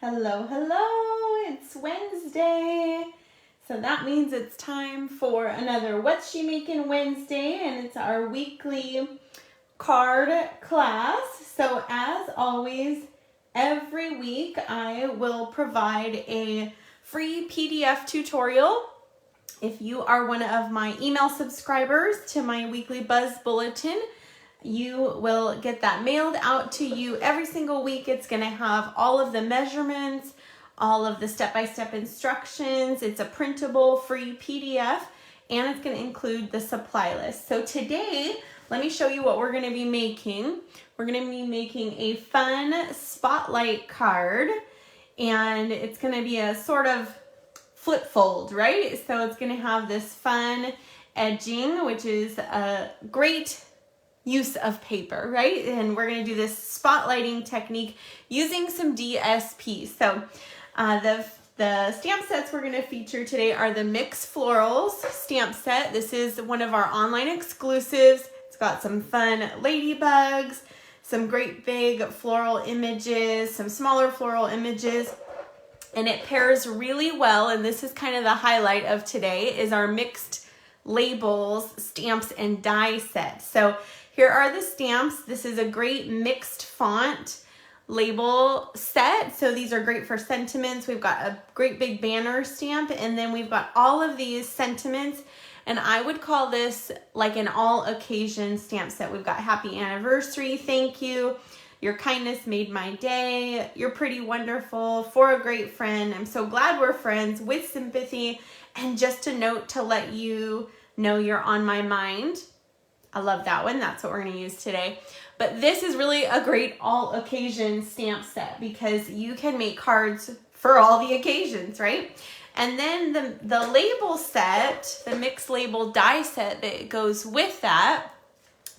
Hello, hello, it's Wednesday. So that means it's time for another What's She Making Wednesday, and it's our weekly card class. So as always, every week I will provide a free PDF tutorial. If you are one of my email subscribers to my weekly Buzz Bulletin, you will get that mailed out to you every single week. It's going to have all of the measurements, all of the step-by-step instructions. It's a printable free PDF, and it's going to include the supply list. So today, let me show you what we're going to be making. We're going to be making a fun spotlight card, and it's going to be a sort of flip fold, right? So it's going to have this fun edging, which is a great use of paper, right? And we're going to do this spotlighting technique using some DSP. So the stamp sets we're going to feature today are the Mix Florals stamp set. This is one of our online exclusives. It's got some fun ladybugs, some great big floral images, some smaller floral images, and it pairs really well. And this is kind of the highlight of today is our mixed labels, stamps, and die set. So here are the stamps. This is a great mixed font label set. So these are great for sentiments. We've got a great big banner stamp, and then we've got all of these sentiments. And I would call this like an all occasion stamp set. We've got happy anniversary, thank you, your kindness made my day, you're pretty wonderful, for a great friend, I'm so glad we're friends, with sympathy, and just a note to let you know you're on my mind. I love that one. That's what we're going to use today. But this is really a great all occasion stamp set because you can make cards for all the occasions, right? And then the label set, the mixed label die set that goes with that,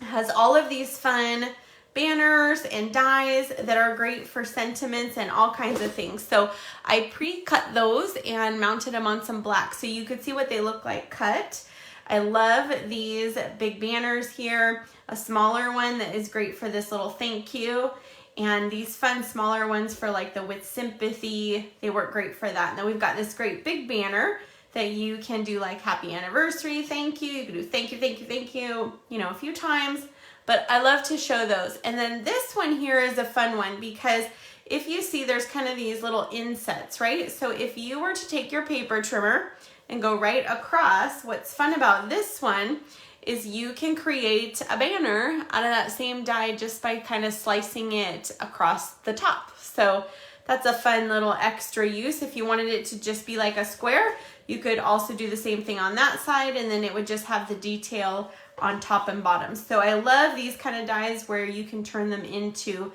has all of these fun banners and dies that are great for sentiments and all kinds of things. So I pre-cut those and mounted them on some black so you could see what they look like cut. I love these big banners here, a smaller one that is great for this little thank you, and these fun smaller ones for like the with sympathy, they work great for that. And then we've got this great big banner that you can do like happy anniversary, thank you, you can do thank you, thank you, thank you, a few times, but I love to show those. And then this one here is a fun one because if you see there's kind of these little insets, right? So if you were to take your paper trimmer and go right across, what's fun about this one is you can create a banner out of that same die just by kind of slicing it across the top. So that's a fun little extra use. If you wanted it to just be like a square, you could also do the same thing on that side, and then it would just have the detail on top and bottom. So I love these kind of dies where you can turn them into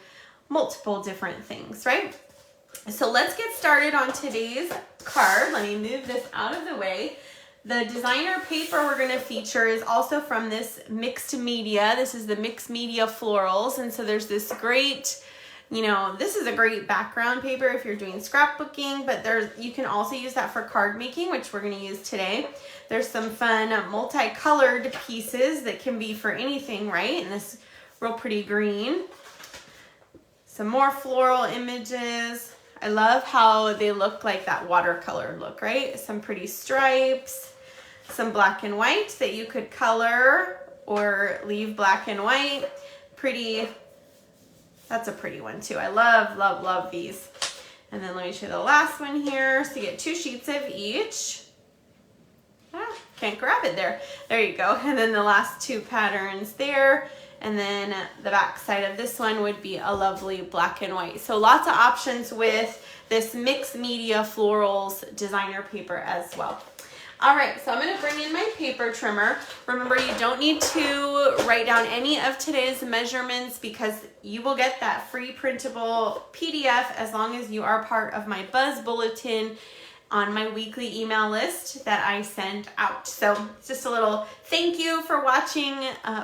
multiple different things, right? So let's get started on today's card. Let me move this out of the way. The designer paper we're going to feature is also from this mixed media. This is the mixed media florals. And so there's this great, this is a great background paper if you're doing scrapbooking, but you can also use that for card making, which we're going to use today. There's some fun multicolored pieces that can be for anything, right? And this real pretty green. Some more floral images. I love how they look like that watercolor look, right? Some pretty stripes, some black and white that you could color or leave black and white. Pretty, that's a pretty one too. I love, love, love these. And then let me show you the last one here. So you get 2 sheets of each. Can't grab it there. There you go. And then the last 2 patterns there. And then the back side of this one would be a lovely black and white. So lots of options with this mixed media florals designer paper as well. All right, so I'm going to bring in my paper trimmer. Remember, you don't need to write down any of today's measurements because you will get that free printable PDF as long as you are part of my Buzz Bulletin on my weekly email list that I send out. So it's just a little thank you for watching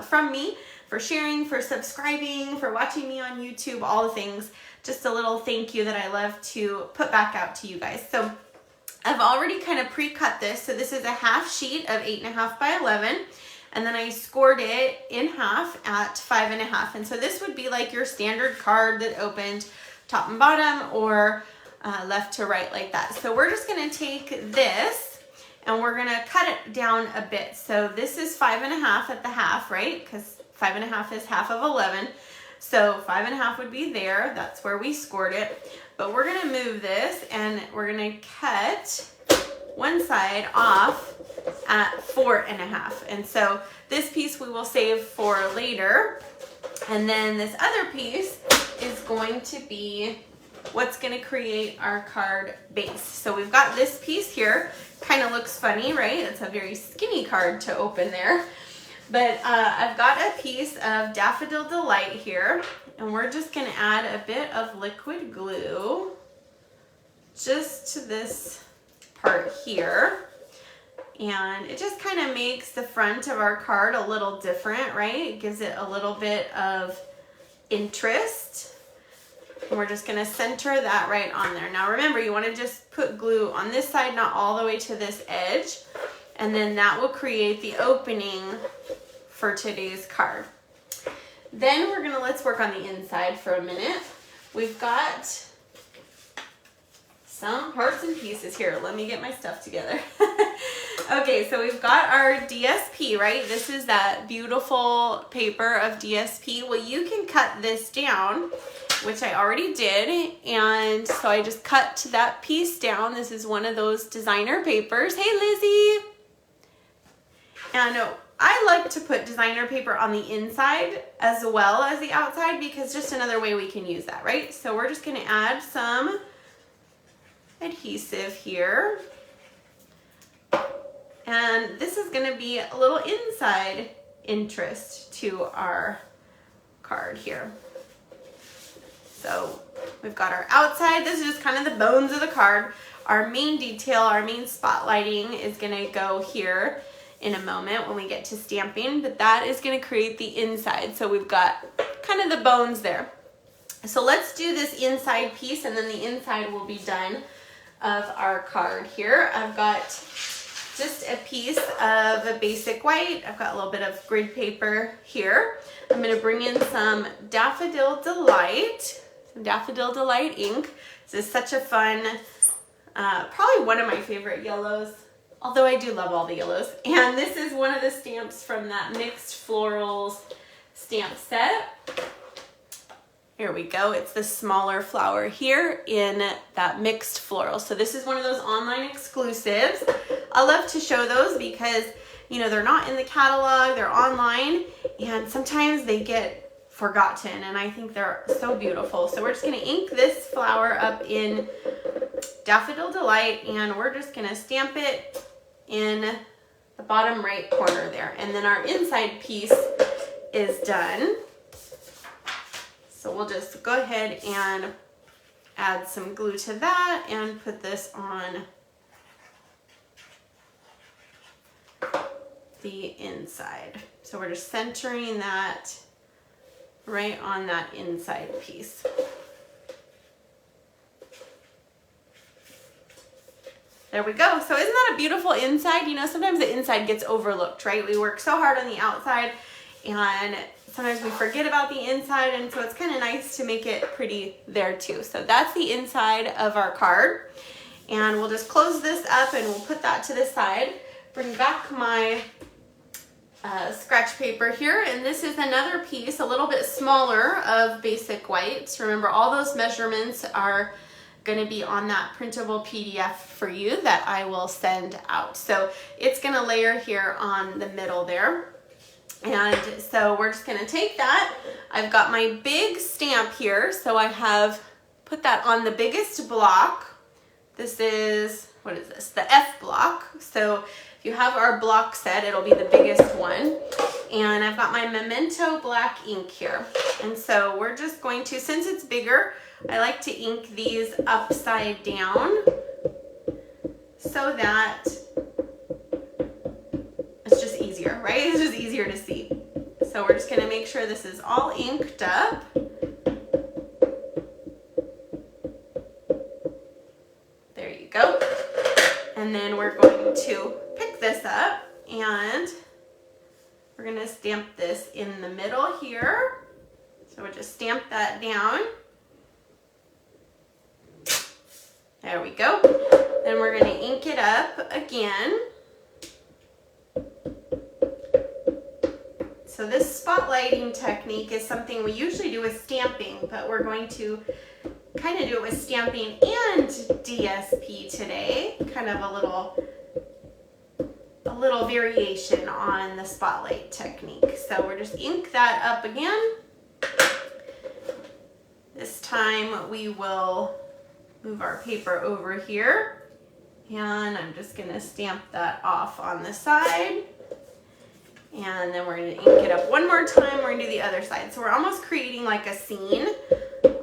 from me, for sharing, for subscribing, for watching me on YouTube, all the things. Just a little thank you that I love to put back out to you guys. So I've already kind of pre-cut this. So this is a half sheet of 8.5 by 11. And then I scored it in half at 5.5. And so this would be like your standard card that opened top and bottom, or left to right like that. So we're just gonna take this and we're gonna cut it down a bit. So this is 5.5 at the half, right? Because 5.5 is half of 11. So 5.5 would be there. That's where we scored it. But we're gonna move this and we're gonna cut one side off at 4.5. And so this piece we will save for later. And then this other piece is going to be what's going to create our card base. So we've got this piece here. Kind of looks funny, right? It's a very skinny card to open there. But I've got a piece of Daffodil Delight here. And we're just going to add a bit of liquid glue just to this part here. And it just kind of makes the front of our card a little different, right? It gives it a little bit of interest. And we're just gonna center that right on there. Now remember, you wanna just put glue on this side, not all the way to this edge. And then that will create the opening for today's card. Then let's work on the inside for a minute. We've got some parts and pieces here. Let me get my stuff together. Okay, so we've got our DSP, right? This is that beautiful paper of DSP. Well, you can cut this down, which I already did. And so I just cut that piece down. This is one of those designer papers. Hey, Lizzie. And I like to put designer paper on the inside as well as the outside because just another way we can use that, right? So we're just gonna add some adhesive here. And this is gonna be a little inside interest to our card here. So we've got our outside. This is just kind of the bones of the card. Our main detail, our main spotlighting is gonna go here in a moment when we get to stamping, but that is gonna create the inside. So we've got kind of the bones there. So let's do this inside piece and then the inside will be done of our card here. I've got just a piece of a basic white. I've got a little bit of grid paper here. I'm gonna bring in some Daffodil Delight, ink. This is such a fun, probably one of my favorite yellows, although I do love all the yellows. And this is one of the stamps from that Mixed Florals stamp set. Here we go. It's the smaller flower here in that Mixed Floral. So this is one of those online exclusives. I love to show those because, you know, they're not in the catalog, they're online, and sometimes they get forgotten, and I think they're so beautiful. So we're just gonna ink this flower up in Daffodil Delight, and we're just gonna stamp it in the bottom right corner there. And then our inside piece is done. So we'll just go ahead and add some glue to that and put this on the inside. So we're just centering that right on that inside piece. There we go. So isn't that a beautiful inside? You know, sometimes the inside gets overlooked, right? We work so hard on the outside and sometimes we forget about the inside, and so it's kind of nice to make it pretty there too. So that's the inside of our card. And we'll just close this up and we'll put that to the side. Bring back my scratch paper here, and this is another piece, a little bit smaller, of basic whites. Remember, all those measurements are going to be on that printable PDF for you that I will send out. So it's going to layer here on the middle there. And so we're just going to take that. I've got my big stamp here, so I have put that on the biggest block. This is, what is this? The F block. So if you have our block set, it'll be the biggest one. And I've got my Memento black ink here. And so we're just going to, since it's bigger, I like to ink these upside down so that it's just easier, right? It's just easier to see. So we're just gonna make sure this is all inked up. There you go. And then we're going to pick this up and we're gonna stamp this in the middle here. So we'll just stamp that down. There we go. Then we're going to ink it up again. So this spotlighting technique is something we usually do with stamping, but we're going to kind of do it with stamping and DSP today. Kind of a little variation on the spotlight technique. So we're just ink that up again. This time we will move our paper over here, and I'm just going to stamp that off on the side. And then we're going to ink it up one more time. We're going to do the other side. So we're almost creating like a scene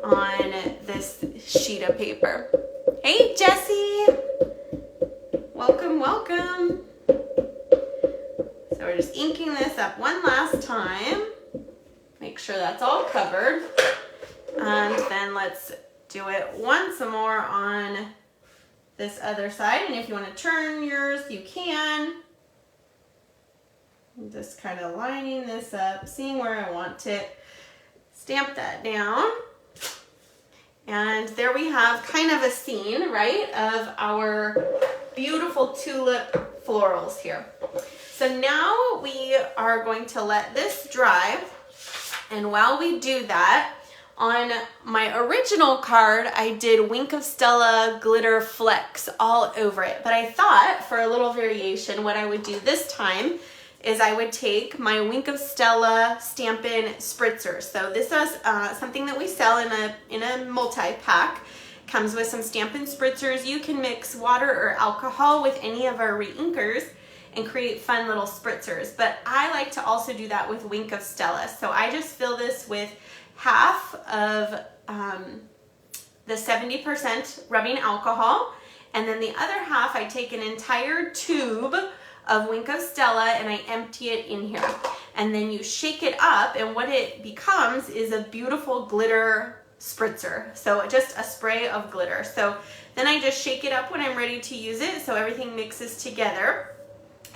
on this sheet of paper. Hey, Jessie. Welcome, welcome. So we're just inking this up one last time. Make sure that's all covered. And then let's do it once more on this other side. And if you want to turn yours, you can. I'm just kind of lining this up, seeing where I want it. Stamp that down. And there we have kind of a scene, right, of our beautiful tulip florals here. So now we are going to let this dry. And while we do that, on my original card, I did Wink of Stella glitter flecks all over it. But I thought for a little variation, what I would do this time is I would take my Wink of Stella Stampin spritzers. So this is something that we sell in a multi-pack. Comes with some Stampin spritzers. You can mix water or alcohol with any of our re-inkers and create fun little spritzers. But I like to also do that with Wink of Stella. So I just fill this with half of the 70% rubbing alcohol, and then the other half I take an entire tube of Wink of Stella and I empty it in here. And then you shake it up, and what it becomes is a beautiful glitter spritzer. So just a spray of glitter. So then I just shake it up when I'm ready to use it so everything mixes together.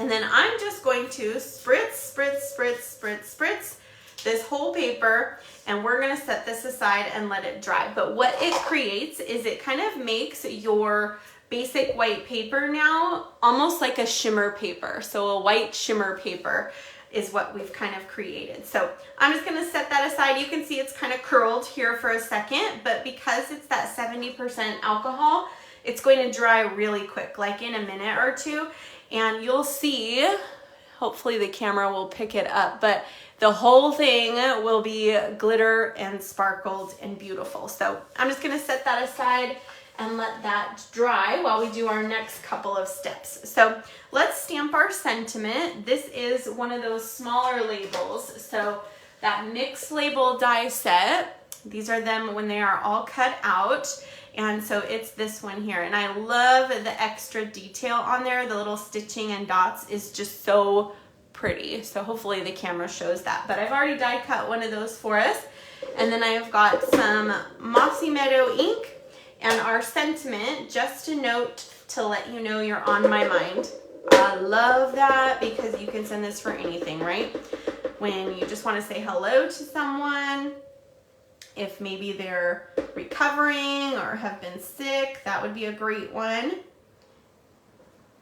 And then I'm just going to spritz, spritz, spritz, spritz, spritz this whole paper, and we're going to set this aside and let it dry. But what it creates is it kind of makes your basic white paper now almost like a shimmer paper. So a white shimmer paper is what we've kind of created. So I'm just going to set that aside. You can see it's kind of curled here for a second, but because it's that 70% alcohol, it's going to dry really quick, like in a minute or two. And you'll see, hopefully the camera will pick it up, but the whole thing will be glitter and sparkled and beautiful. So I'm just going to set that aside and let that dry while we do our next couple of steps. So let's stamp our sentiment. This is one of those smaller labels. So that mixed label die set, these are them when they are all cut out. And so it's this one here. And I love the extra detail on there. The little stitching and dots is just so pretty. So hopefully the camera shows that. But I've already die cut one of those for us. And then I've got some Mossy Meadow ink and our sentiment, just a note to let you know you're on my mind. I love that because you can send this for anything, right? When you just want to say hello to someone, if maybe they're recovering or have been sick, that would be a great one.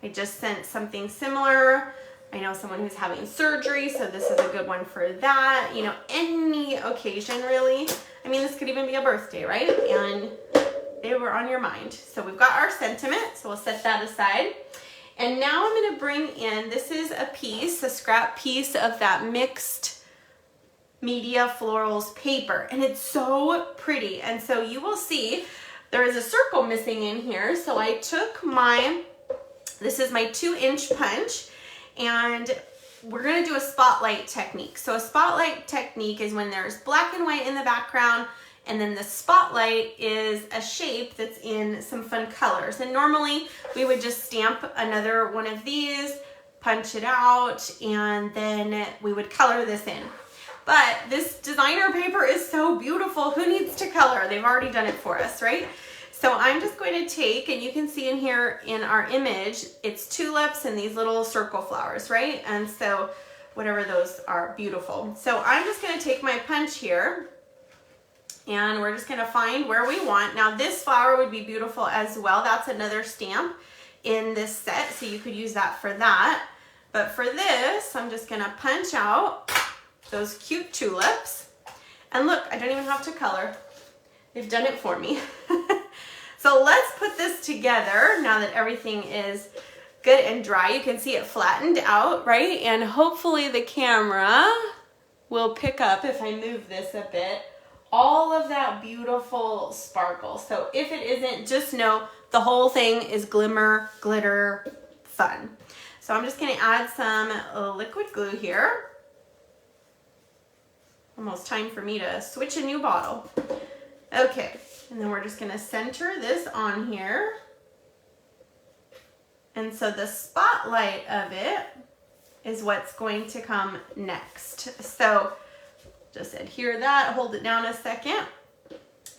I just sent something similar. I know someone who's having surgery, so this is a good one for that. You know, any occasion really. I mean, this could even be a birthday, right? And they were on your mind. So we've got our sentiment, so we'll set that aside. And now I'm going to bring in, this is a piece, a scrap piece of that mixed media florals paper, and it's so pretty. And so you will see there is a circle missing in here. So I took this is my 2-inch punch, and we're going to do a spotlight technique. So a spotlight technique is when there's black and white in the background, and then the spotlight is a shape that's in some fun colors. And normally we would just stamp another one of these, punch it out, and then we would color this in. But this designer paper is so beautiful. Who needs to color? They've already done it for us, right? So I'm just going to take, and you can see in here in our image, it's tulips and these little circle flowers, right? And so whatever those are, beautiful. So I'm just going to take my punch here, And we're just gonna find where we want. Now this flower would be beautiful as well. That's another stamp in this set, so you could use that for that. But for this, I'm just gonna punch out those cute tulips. And look, I don't even have to color. They've done it for me. So let's put this together now that everything is good and dry. You can see it flattened out, right? And hopefully the camera will pick up, if I move this a bit, all of that beautiful sparkle. So if it isn't, just know the whole thing is glimmer, glitter, fun. So I'm just gonna add some liquid glue here. Almost time for me to switch a new bottle. Okay, and then we're just gonna center this on here. And so the spotlight of it is what's going to come next. So just adhere that, hold it down a second.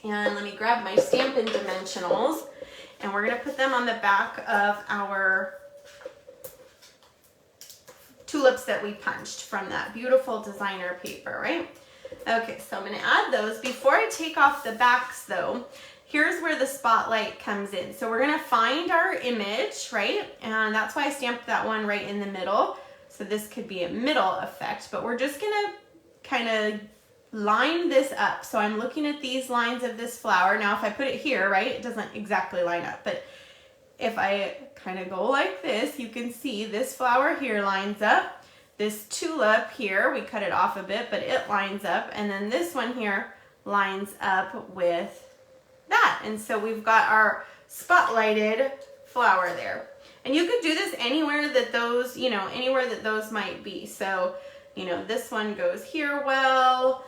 And let me grab my Stampin' dimensionals, and we're gonna put them on the back of our tulips that we punched from that beautiful designer paper, right? Okay, so I'm gonna add those. Before I take off the backs though, here's where the spotlight comes in. So we're gonna find our image, right? And that's why I stamped that one right in the middle. So this could be a middle effect, but we're just gonna kind of line this up. So I'm looking at these lines of this flower. Now if I put it here, right, it doesn't exactly line up, but if I kind of go like this, you can see this flower here lines up. This tulip here, we cut it off a bit, but it lines up. And then this one here lines up with that. And so we've got our spotlighted flower there. And you could do this anywhere that those, you know, anywhere that those might be. So, you know, this one goes here well.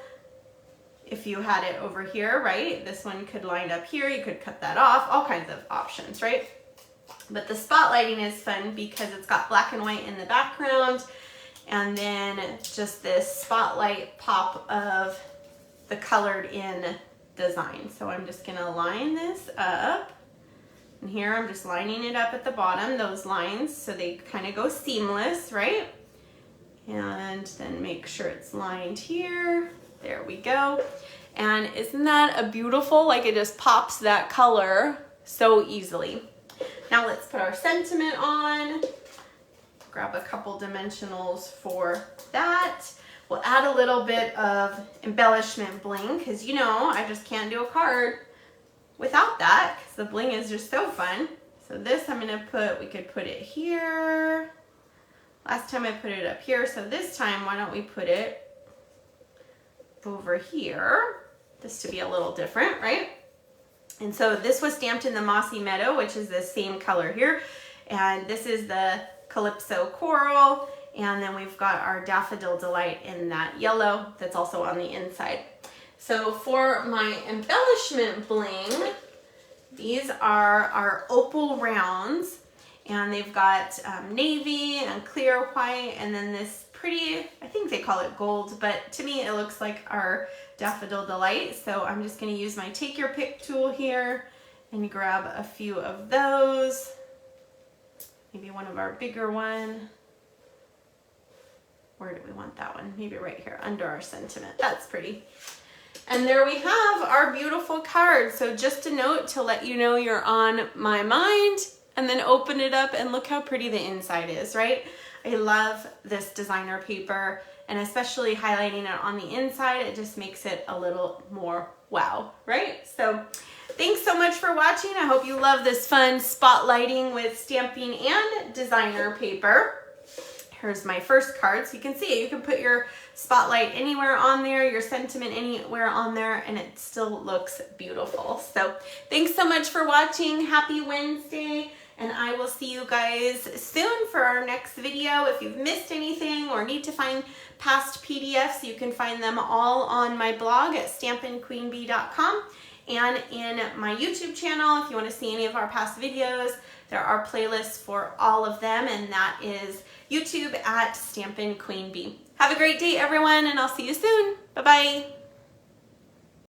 If you had it over here, right, this one could line up here. You could cut that off, all kinds of options, right? But the spotlighting is fun because it's got black and white in the background, and then just this spotlight pop of the colored in design. So I'm just gonna line this up, and here I'm just lining it up at the bottom, those lines, so they kind of go seamless, right? And then make sure it's lined here. There we go. And isn't that a beautiful, like it just pops that color so easily. Now let's put our sentiment on. Grab a couple dimensionals for that. We'll add a little bit of embellishment bling, because you know, I just can't do a card without that, because the bling is just so fun. So this I'm gonna put, we could put it here. Last time I put it up here, so this time why don't we put it over here, just to be a little different, right? And so this was stamped in the Mossy Meadow, which is the same color here. And this is the Calypso Coral. And then we've got our Daffodil Delight in that yellow that's also on the inside. So for my embellishment bling, these are our opal rounds. And they've got navy and clear white, and then this pretty, I think they call it gold, but to me it looks like our Daffodil Delight. So I'm just gonna use my take your pick tool here and grab a few of those. Maybe one of our bigger one. Where do we want that one? Maybe right here under our sentiment. That's pretty. And there we have our beautiful card. So just a note to let you know you're on my mind, and then open it up and look how pretty the inside is, right? I love this designer paper, and especially highlighting it on the inside, it just makes it a little more wow, right? So thanks so much for watching. I hope you love this fun spotlighting with stamping and designer paper. Here's my first card, so you can see it. You can put your spotlight anywhere on there, your sentiment anywhere on there, and it still looks beautiful. So thanks so much for watching. Happy Wednesday. And I will see you guys soon for our next video. If you've missed anything or need to find past PDFs, you can find them all on my blog at stampinqueenbee.com, and in my YouTube channel. If you want to see any of our past videos, there are playlists for all of them, and that is YouTube at Stampin' Queen Bee. Have a great day, everyone, and I'll see you soon. Bye-bye.